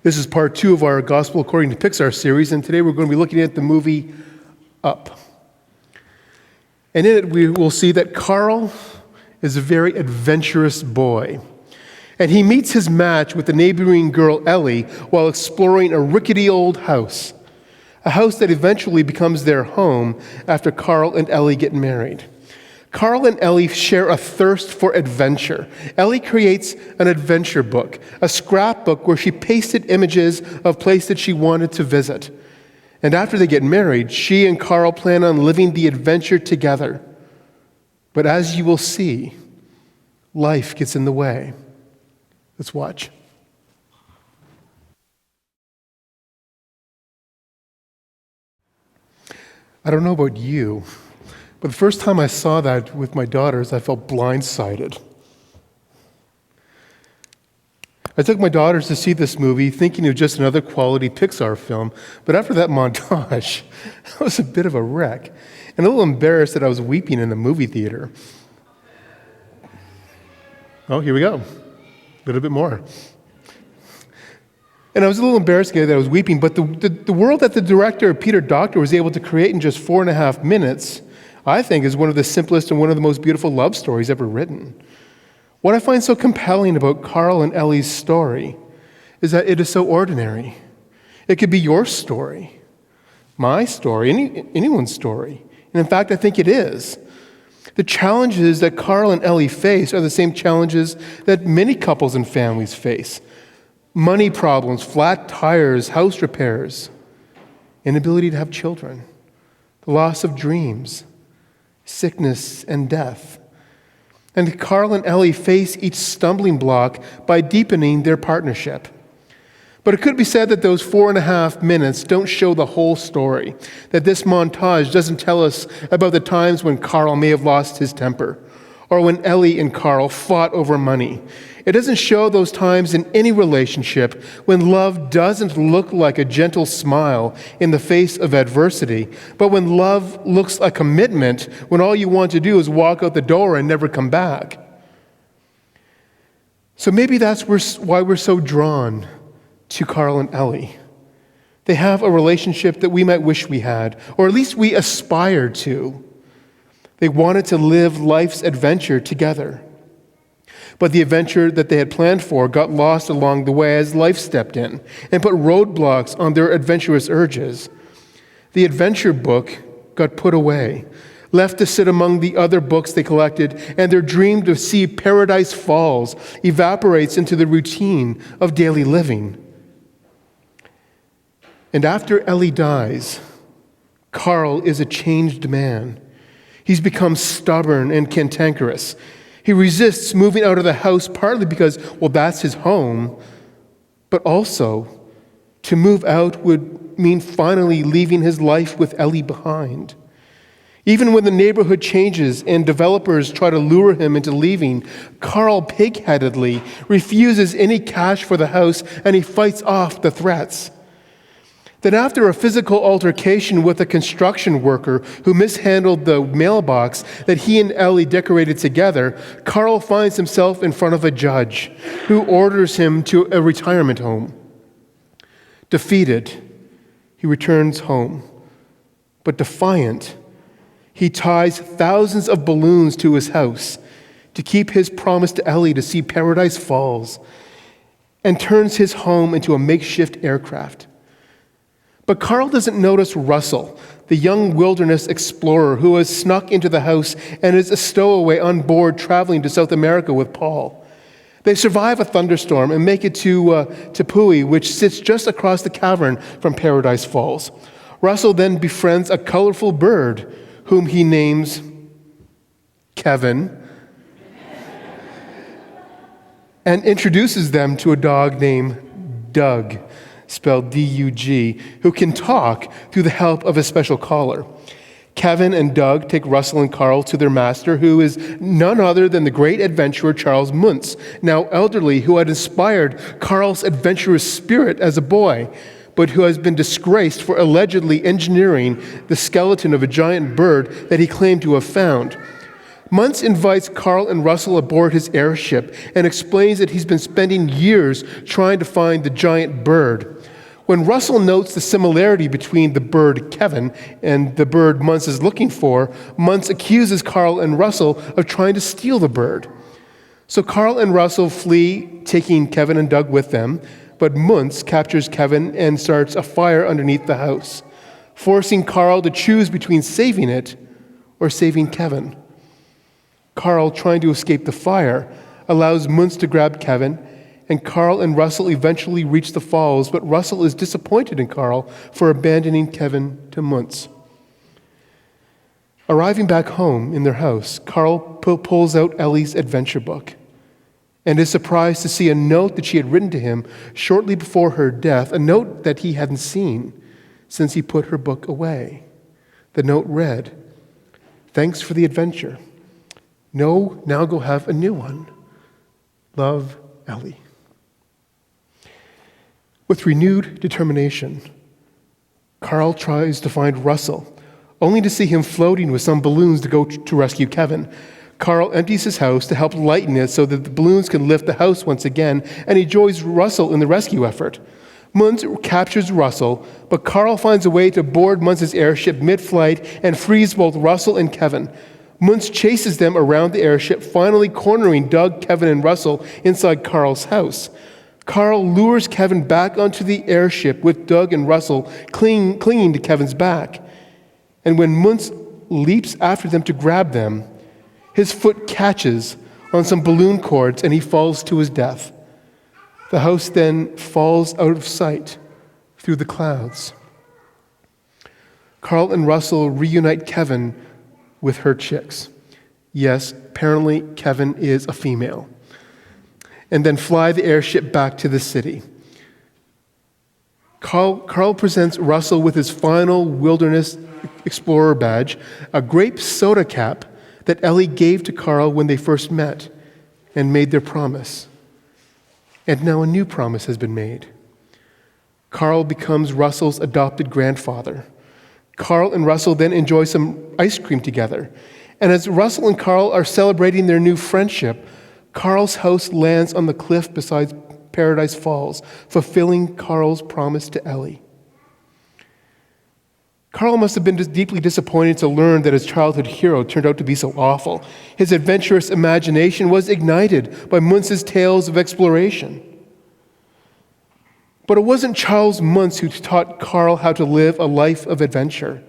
This is part 2 of our Gospel According to Pixar series, and today we're going to be looking at the movie Up. And in it, we will see that Carl is a very adventurous boy. And he meets his match with the neighboring girl Ellie while exploring a rickety old house, a house that eventually becomes their home after Carl and Ellie get married. Carl and Ellie share a thirst for adventure. Ellie creates an adventure book, a scrapbook where she pasted images of places that she wanted to visit. And after they get married, she and Carl plan on living the adventure together. But as you will see, life gets in the way. Let's watch. I don't know about you, but the first time I saw that with my daughters, I felt blindsided. I took my daughters to see this movie thinking it was just another quality Pixar film, but after that montage, I was a bit of a wreck and a little embarrassed that I was weeping in the movie theater. Oh, here we go. A little bit more. And I was a little embarrassed that I was weeping, but the world that the director, Peter Docter, was able to create in just 4.5 minutes, I think, is one of the simplest and one of the most beautiful love stories ever written. What I find so compelling about Carl and Ellie's story is that it is so ordinary. It could be your story, my story, anyone's story. And in fact, I think it is. The challenges that Carl and Ellie face are the same challenges that many couples and families face. Money problems, flat tires, house repairs, inability to have children, the loss of dreams, sickness and death. And Carl and Ellie face each stumbling block by deepening their partnership. But it could be said that those 4.5 minutes don't show the whole story, that this montage doesn't tell us about the times when Carl may have lost his temper, or when Ellie and Carl fought over money. It doesn't show those times in any relationship when love doesn't look like a gentle smile in the face of adversity, but when love looks like commitment when all you want to do is walk out the door and never come back. So maybe that's why we're so drawn to Carl and Ellie. They have a relationship that we might wish we had, or at least we aspire to. They wanted to live life's adventure together. But the adventure that they had planned for got lost along the way as life stepped in and put roadblocks on their adventurous urges. The adventure book got put away, left to sit among the other books they collected, and their dream to see Paradise Falls evaporates into the routine of daily living. And after Ellie dies, Carl is a changed man. He's become stubborn and cantankerous. He resists moving out of the house partly because, well, that's his home, but also to move out would mean finally leaving his life with Ellie behind. Even when the neighborhood changes and developers try to lure him into leaving, Carl pig-headedly refuses any cash for the house and he fights off the threats. Then after a physical altercation with a construction worker who mishandled the mailbox that he and Ellie decorated together, Carl finds himself in front of a judge who orders him to a retirement home. Defeated, he returns home. But defiant, he ties thousands of balloons to his house to keep his promise to Ellie to see Paradise Falls and turns his home into a makeshift aircraft. But Carl doesn't notice Russell, the young wilderness explorer who has snuck into the house and is a stowaway on board traveling to South America with Paul. They survive a thunderstorm and make it to Tepui, which sits just across the cavern from Paradise Falls. Russell then befriends a colorful bird whom he names Kevin and introduces them to a dog named Doug, spelled D-U-G, who can talk through the help of a special collar. Kevin and Doug take Russell and Carl to their master, who is none other than the great adventurer Charles Muntz, now elderly, who had inspired Carl's adventurous spirit as a boy, but who has been disgraced for allegedly engineering the skeleton of a giant bird that he claimed to have found. Muntz invites Carl and Russell aboard his airship and explains that he's been spending years trying to find the giant bird. When Russell notes the similarity between the bird Kevin and the bird Muntz is looking for, Muntz accuses Carl and Russell of trying to steal the bird. So Carl and Russell flee, taking Kevin and Doug with them, but Muntz captures Kevin and starts a fire underneath the house, forcing Carl to choose between saving it or saving Kevin. Carl, trying to escape the fire, allows Muntz to grab Kevin, and Carl and Russell eventually reach the falls, but Russell is disappointed in Carl for abandoning Kevin to Muntz. Arriving back home in their house, Carl pulls out Ellie's adventure book and is surprised to see a note that she had written to him shortly before her death, a note that he hadn't seen since he put her book away. The note read, "Thanks for the adventure. No, now go have a new one. Love, Ellie." With renewed determination, Carl tries to find Russell, only to see him floating with some balloons to go to rescue Kevin. Carl empties his house to help lighten it so that the balloons can lift the house once again, and he joins Russell in the rescue effort. Muntz captures Russell, but Carl finds a way to board Muntz's airship mid-flight and frees both Russell and Kevin. Muntz chases them around the airship, finally cornering Doug, Kevin, and Russell inside Carl's house. Carl lures Kevin back onto the airship with Doug and Russell clinging to Kevin's back. And when Muntz leaps after them to grab them, his foot catches on some balloon cords and he falls to his death. The house then falls out of sight through the clouds. Carl and Russell reunite Kevin with her chicks. Yes, apparently Kevin is a female. And then fly the airship back to the city. Carl presents Russell with his final Wilderness Explorer badge, a grape soda cap that Ellie gave to Carl when they first met and made their promise. And now a new promise has been made. Carl becomes Russell's adopted grandfather. Carl and Russell then enjoy some ice cream together. And as Russell and Carl are celebrating their new friendship, Carl's house lands on the cliff beside Paradise Falls, fulfilling Carl's promise to Ellie. Carl must have been deeply disappointed to learn that his childhood hero turned out to be so awful. His adventurous imagination was ignited by Muntz's tales of exploration. But it wasn't Charles Muntz who taught Carl how to live a life of adventure.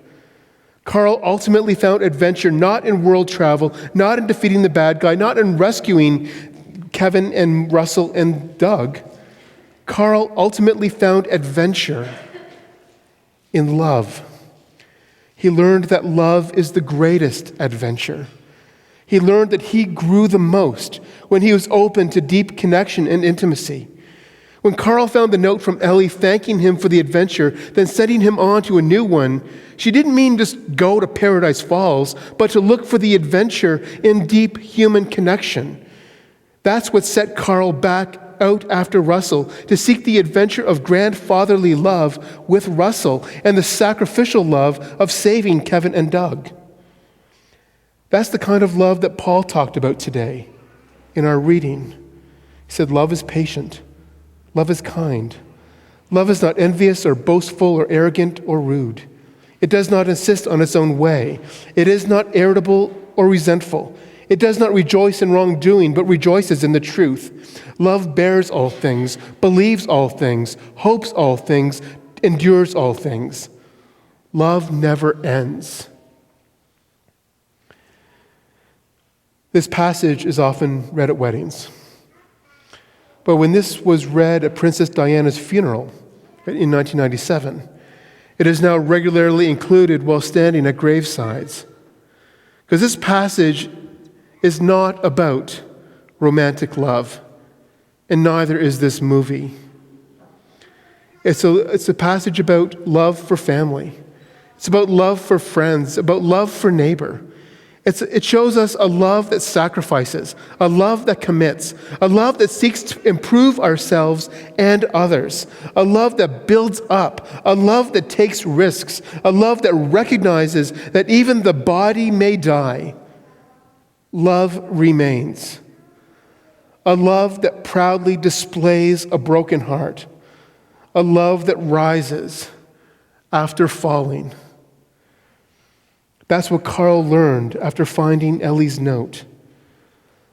Carl ultimately found adventure not in world travel, not in defeating the bad guy, not in rescuing Kevin and Russell and Doug. Carl ultimately found adventure in love. He learned that love is the greatest adventure. He learned that he grew the most when he was open to deep connection and intimacy. When Carl found the note from Ellie thanking him for the adventure, then setting him on to a new one, she didn't mean just go to Paradise Falls, but to look for the adventure in deep human connection. That's what set Carl back out after Russell, to seek the adventure of grandfatherly love with Russell and the sacrificial love of saving Kevin and Doug. That's the kind of love that Paul talked about today in our reading. He said, love is patient. Love is kind. Love is not envious or boastful or arrogant or rude. It does not insist on its own way. It is not irritable or resentful. It does not rejoice in wrongdoing, but rejoices in the truth. Love bears all things, believes all things, hopes all things, endures all things. Love never ends. This passage is often read at weddings. But when this was read at Princess Diana's funeral in 1997, it is now regularly included while standing at gravesides. Because this passage is not about romantic love, and neither is this movie. It's a passage about love for family. It's about love for friends, about love for neighbor. It shows us a love that sacrifices, a love that commits, a love that seeks to improve ourselves and others, a love that builds up, a love that takes risks, a love that recognizes that even the body may die, love remains. A love that proudly displays a broken heart. A love that rises after falling. That's what Carl learned after finding Ellie's note.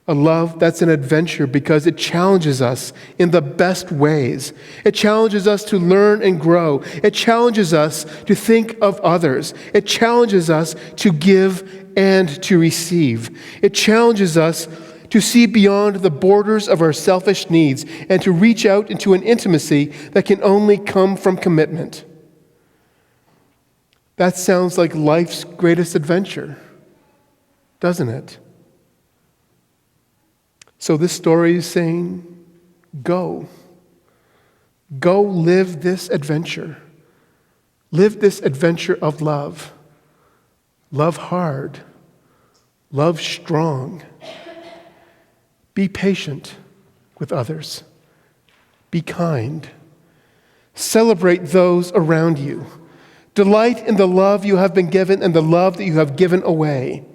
A love that's an adventure because it challenges us in the best ways. It challenges us to learn and grow. It challenges us to think of others. It challenges us to give and to receive. It challenges us to see beyond the borders of our selfish needs and to reach out into an intimacy that can only come from commitment. That sounds like life's greatest adventure, doesn't it? So this story is saying, go. Go live this adventure. Live this adventure of love. Love hard. Love strong. Be patient with others. Be kind. Celebrate those around you. Delight in the love you have been given and the love that you have given away.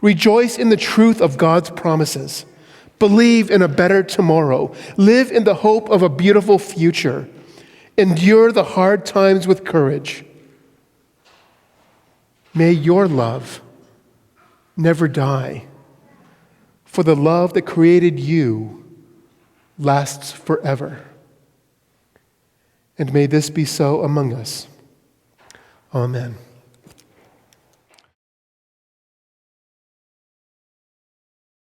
Rejoice in the truth of God's promises. Believe in a better tomorrow. Live in the hope of a beautiful future. Endure the hard times with courage. May your love never die, for the love that created you lasts forever. And may this be so among us. Amen.